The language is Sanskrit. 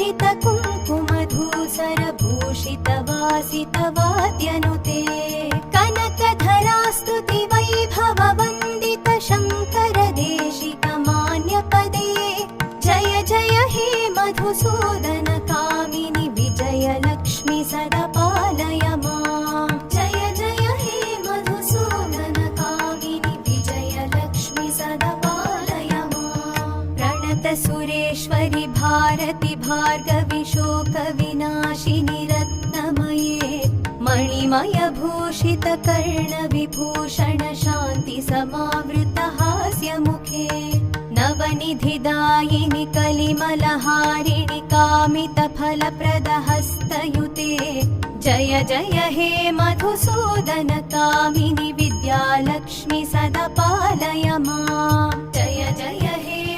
भूषित कुङ्कुमधूसर भूषित वासित वाद्यनुते कनकधरास्तुति वैभव वन्दित शङ्कर देशिक मान्यपदे जय जय हे मधुसूदन कामिनि विजय लक्ष्मी सदा पालय माम् जय जय हे मधुसूदन कामिनि विजय लक्ष्मी सदा पालय माम् प्रणत सुरेश्वरि भारति भार्गवि शोक विनाशिनि रत्नमये मणिमय भूषित कर्ण विभूषण शान्ति समावृत हास्य मुखे नवनिधिदायिनि कलिमलहारिणि कामित फलप्रद हस्तयुते जय जय हे मधुसूदन कामिनि विद्यालक्ष्मी सदा पालय माम् जय जय हे